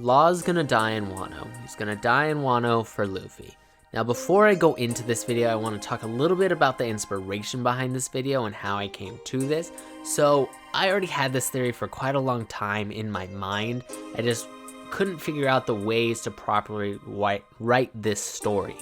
Law's gonna die in Wano. He's gonna die in Wano for Luffy. Now before I go into this video, I want to talk a little bit about the inspiration behind this video and how I came to this. So I already had this theory for quite a long time in my mind. I just couldn't figure out the ways to properly write this story.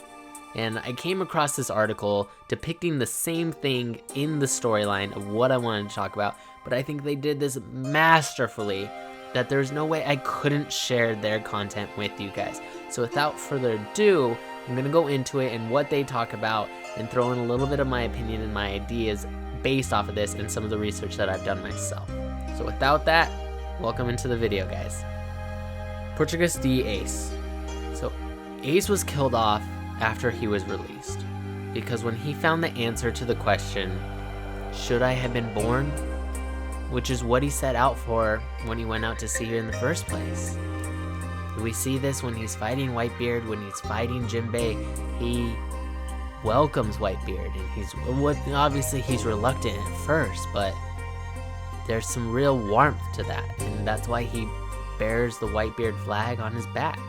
And I came across this article depicting the same thing in the storyline of what I wanted to talk about, but I think they did this masterfully that there's no way I couldn't share their content with you guys. So without further ado, I'm gonna go into it and what they talk about and throw in a little bit of my opinion and my ideas based off of this and some of the research that I've done myself. So without that, welcome into the video, guys. Portuguese D Ace. So Ace was killed off after he was released because when he found the answer to the question, should I have been born? Which is what he set out for when he went out to sea in the first place. We see this when he's fighting Whitebeard, when he's fighting Jinbei, he welcomes Whitebeard, and obviously he's reluctant at first, but there's some real warmth to that, and that's why he bears the Whitebeard flag on his back.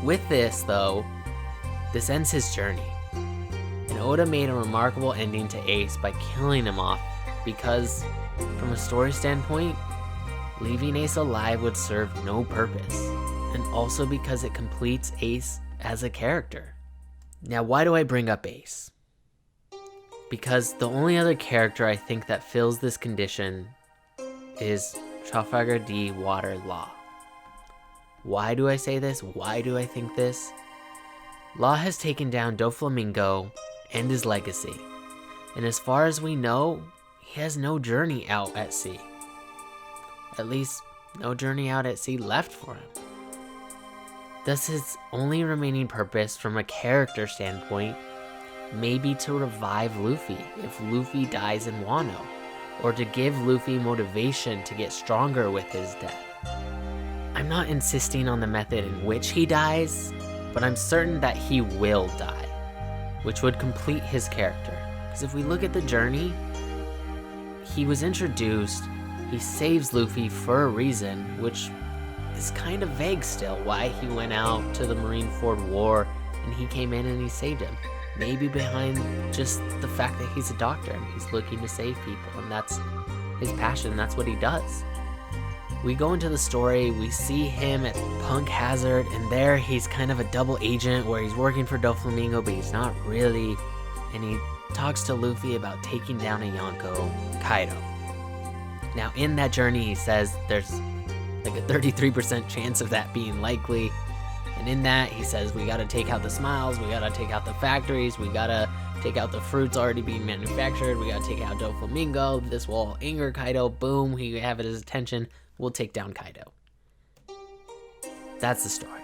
With this, though, this ends his journey, and Oda made a remarkable ending to Ace by killing him off, because from a story standpoint, leaving Ace alive would serve no purpose, and also because it completes Ace as a character. Now, why do I bring up Ace? Because the only other character I think that fills this condition is Trafalgar D. Water Law. Why do I say this? Why do I think this? Law has taken down Doflamingo and his legacy, and as far as we know, he has no journey out at sea. At least, no journey out at sea left for him. Thus, his only remaining purpose from a character standpoint may be to revive Luffy if Luffy dies in Wano, or to give Luffy motivation to get stronger with his death. I'm not insisting on the method in which he dies, but I'm certain that he will die, which would complete his character. Because if we look at the journey, he was introduced, he saves Luffy for a reason, which is kind of vague still, why he went out to the Marineford War and he came in and he saved him. Maybe behind just the fact that he's a doctor and he's looking to save people, and that's his passion, that's what he does. We go into the story, we see him at Punk Hazard, and there he's kind of a double agent where he's working for Doflamingo, but he's not really, and he talks to Luffy about taking down a Yonko, Kaido. Now in that journey he says there's like a 33% chance of that being likely, and in that he says we gotta take out the smiles, we gotta take out the factories, we gotta take out the fruits already being manufactured, we gotta take out Doflamingo, this will anger Kaido, boom, we have it his attention, we'll take down Kaido. That's the story.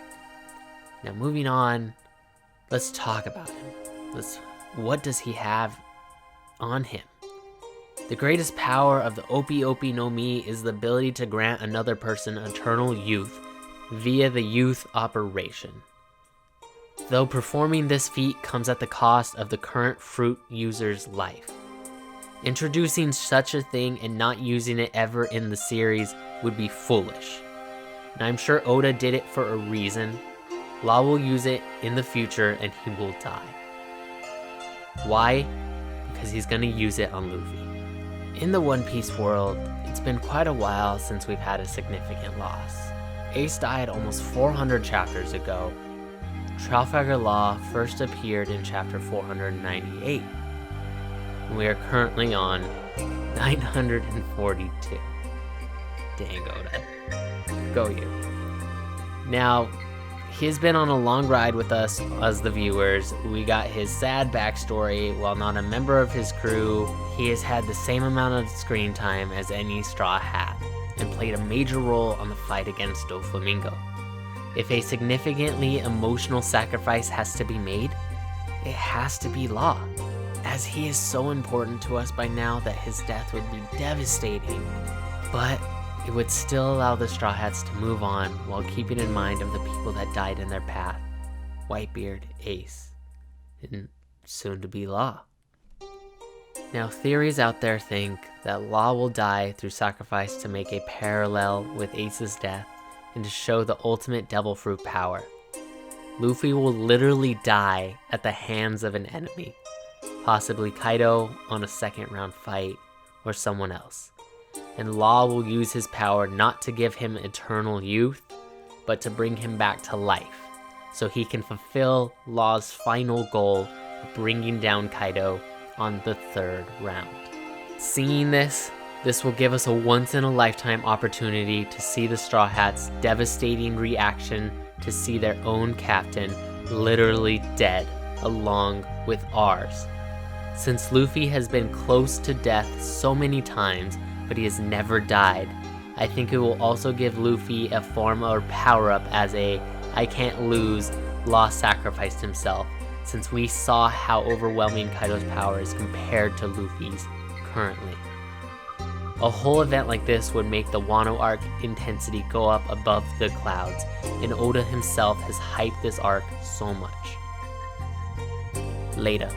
Now moving on, let's talk about him. What does he have on him? The greatest power of the Opi Opi no Mi is the ability to grant another person eternal youth via the youth operation. Though performing this feat comes at the cost of the current fruit user's life. Introducing such a thing and not using it ever in the series would be foolish. And I'm sure Oda did it for a reason. Law will use it in the future and he will die. Why? Because he's gonna use it on Luffy. In the One Piece world, it's been quite a while since we've had a significant loss. Ace died almost 400 chapters ago. Trafalgar Law first appeared in chapter 498. And we are currently on 942. Dang, Oda. Go you. Now, he's been on a long ride with us as the viewers. We got his sad backstory. While not a member of his crew, he has had the same amount of screen time as any Straw Hat, and played a major role on the fight against Doflamingo. If a significantly emotional sacrifice has to be made, it has to be Law, as he is so important to us by now that his death would be devastating, but it would still allow the Straw Hats to move on while keeping in mind of the people that died in their path. Whitebeard, Ace, and soon to be Law. Now, theories out there think that Law will die through sacrifice to make a parallel with Ace's death, and to show the ultimate devil fruit power. Luffy will literally die at the hands of an enemy, possibly Kaido on a second round fight or someone else. And Law will use his power not to give him eternal youth, but to bring him back to life, so he can fulfill Law's final goal of bringing down Kaido on the 3rd round. Seeing this will give us a once-in-a-lifetime opportunity to see the Straw Hats' devastating reaction to see their own captain literally dead, along with ours. Since Luffy has been close to death so many times, but he has never died, I think it will also give Luffy a form or power-up as a I can't lose, Law sacrificed himself, since we saw how overwhelming Kaido's power is compared to Luffy's currently. A whole event like this would make the Wano arc intensity go up above the clouds, and Oda himself has hyped this arc so much. Later.